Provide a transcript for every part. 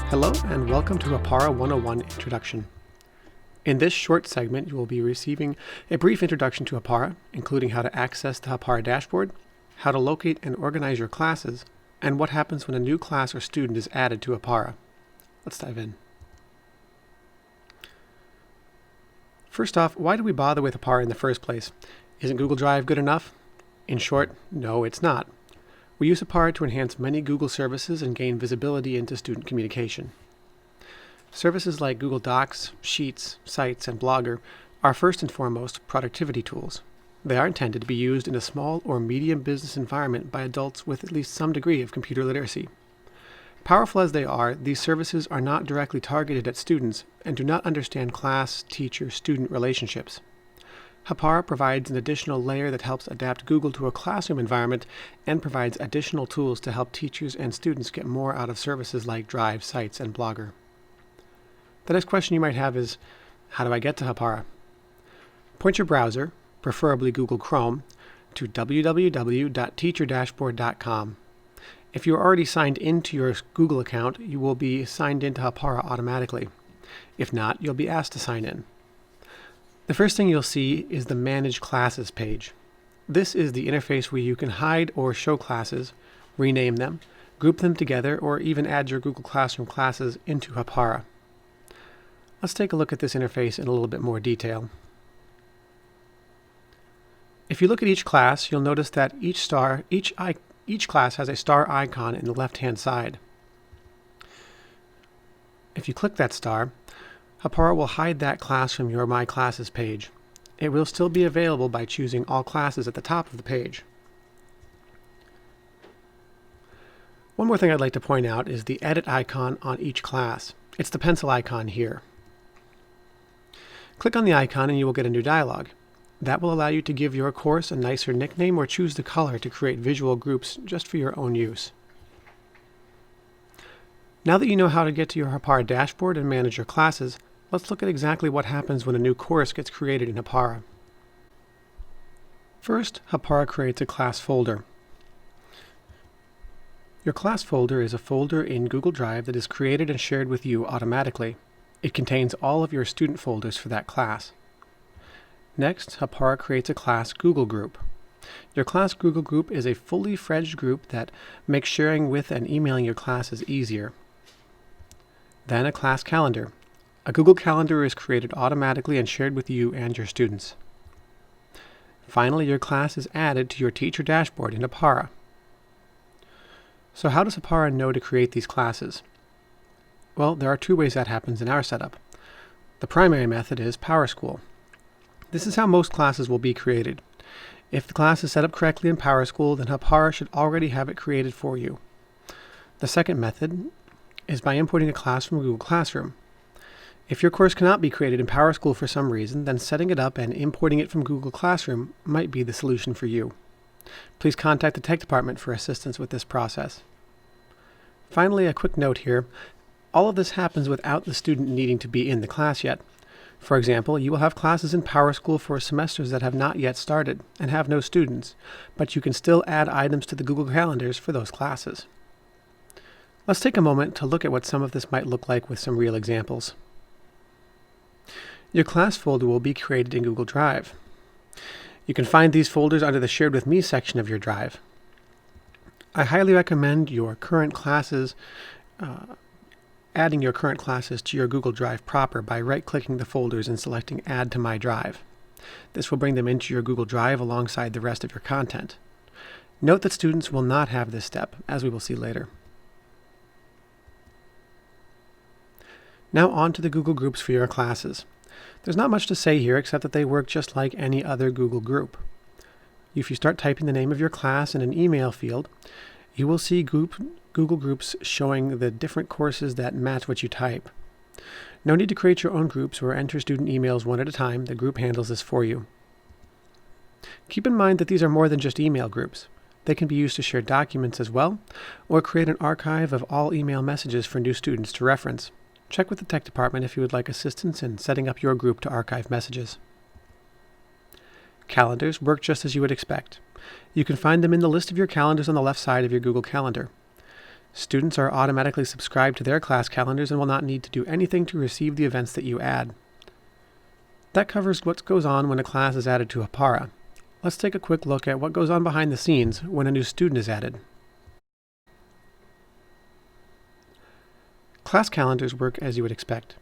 Hello and welcome to Hapara 101 Introduction. In this short segment, you will be receiving a brief introduction to Hapara, including how to access the Hapara dashboard, how to locate and organize your classes, and what happens when a new class or student is added to Hapara. Let's dive in. First off, why do we bother with Hapara in the first place? Isn't Google Drive good enough? In short, no, it's not. We use Hapara to enhance many Google services and gain visibility into student communication. Services like Google Docs, Sheets, Sites, and Blogger are first and foremost productivity tools. They are intended to be used in a small or medium business environment by adults with at least some degree of computer literacy. Powerful as they are, these services are not directly targeted at students and do not understand class, teacher, student relationships. Hapara provides an additional layer that helps adapt Google to a classroom environment and provides additional tools to help teachers and students get more out of services like Drive, Sites, and Blogger. The next question you might have is, how do I get to Hapara? Point your browser, preferably Google Chrome, to www.teacherdashboard.com. If you're already signed into your Google account, you will be signed into Hapara automatically. If not, you'll be asked to sign in. The first thing you'll see is the Manage Classes page. This is the interface where you can hide or show classes, rename them, group them together, or even add your Google Classroom classes into Hapara. Let's take a look at this interface in a little bit more detail. If you look at each class, you'll notice that each class has a star icon in the left-hand side. If you click that star, Hapara will hide that class from your My Classes page. It will still be available by choosing All Classes at the top of the page. One more thing I'd like to point out is the Edit icon on each class. It's the pencil icon here. Click on the icon and you will get a new dialog. That will allow you to give your course a nicer nickname or choose the color to create visual groups just for your own use. Now that you know how to get to your Hapara dashboard and manage your classes, let's look at exactly what happens when a new course gets created in Hapara. First, Hapara creates a class folder. Your class folder is a folder in Google Drive that is created and shared with you automatically. It contains all of your student folders for that class. Next, Hapara creates a class Google group. Your class Google group is a fully fledged group that makes sharing with and emailing your classes easier. Then a class calendar. A Google Calendar is created automatically and shared with you and your students. Finally, your class is added to your teacher dashboard in Hapara. So how does Hapara know to create these classes? Well, there are two ways that happens in our setup. The primary method is PowerSchool. This is how most classes will be created. If the class is set up correctly in PowerSchool, then Hapara should already have it created for you. The second method is by importing a class from Google Classroom. If your course cannot be created in PowerSchool for some reason, then setting it up and importing it from Google Classroom might be the solution for you. Please contact the tech department for assistance with this process. Finally, a quick note here. All of this happens without the student needing to be in the class yet. For example, you will have classes in PowerSchool for semesters that have not yet started and have no students, but you can still add items to the Google Calendars for those classes. Let's take a moment to look at what some of this might look like with some real examples. Your class folder will be created in Google Drive. You can find these folders under the Shared with Me section of your Drive. I highly recommend your current classes, adding your current classes to your Google Drive proper by right-clicking the folders and selecting Add to My Drive. This will bring them into your Google Drive alongside the rest of your content. Note that students will not have this step, as we will see later. Now on to the Google Groups for your classes. There's not much to say here except that they work just like any other Google group. If you start typing the name of your class in an email field, you will see Google Groups showing the different courses that match what you type. No need to create your own groups or enter student emails one at a time. The group handles this for you. Keep in mind that these are more than just email groups. They can be used to share documents as well, or create an archive of all email messages for new students to reference. Check with the tech department if you would like assistance in setting up your group to archive messages. Calendars work just as you would expect. You can find them in the list of your calendars on the left side of your Google Calendar. Students are automatically subscribed to their class calendars and will not need to do anything to receive the events that you add. That covers what goes on when a class is added to Hapara. Let's take a quick look at what goes on behind the scenes when a new student is added. Class calendars work as you would expect.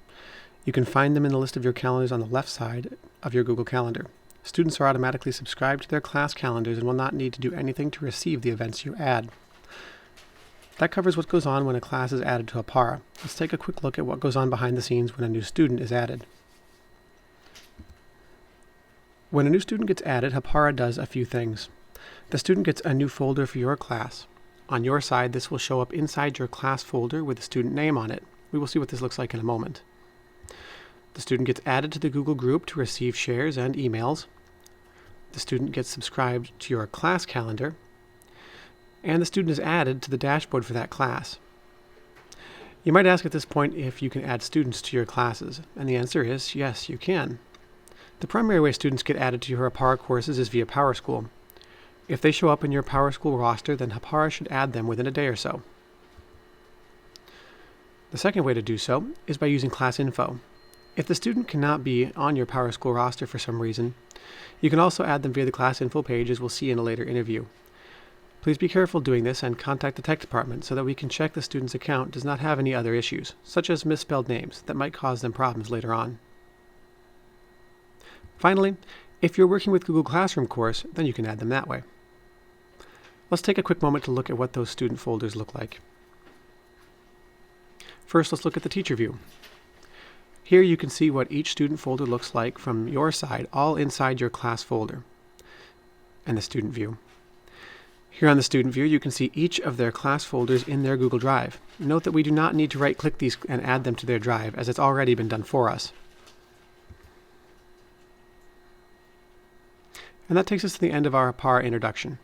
You can find them in the list of your calendars on the left side of your Google Calendar. Students are automatically subscribed to their class calendars and will not need to do anything to receive the events you add. That covers what goes on when a class is added to Hapara. Let's take a quick look at what goes on behind the scenes when a new student is added. When a new student gets added, Hapara does a few things. The student gets a new folder for your class. On your side, this will show up inside your class folder with the student name on it. We will see what this looks like in a moment. The student gets added to the Google group to receive shares and emails. The student gets subscribed to your class calendar. And the student is added to the dashboard for that class. You might ask at this point if you can add students to your classes, and the answer is yes, you can. The primary way students get added to your Hapara courses is via PowerSchool. If they show up in your PowerSchool roster, then Hapara should add them within a day or so. The second way to do so is by using class info. If the student cannot be on your PowerSchool roster for some reason, you can also add them via the class info page, as we'll see in a later interview. Please be careful doing this and contact the tech department so that we can check the student's account does not have any other issues, such as misspelled names, that might cause them problems later on. Finally, if you're working with Google Classroom course, then you can add them that way. Let's take a quick moment to look at what those student folders look like. First, let's look at the teacher view. Here you can see what each student folder looks like from your side, all inside your class folder, and the student view. Here on the student view, you can see each of their class folders in their Google Drive. Note that we do not need to right-click these and add them to their drive, as it's already been done for us. And that takes us to the end of our Hapara introduction.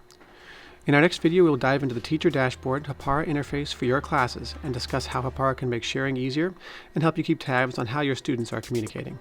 In our next video, we will dive into the Teacher Dashboard Hapara interface for your classes and discuss how Hapara can make sharing easier and help you keep tabs on how your students are communicating.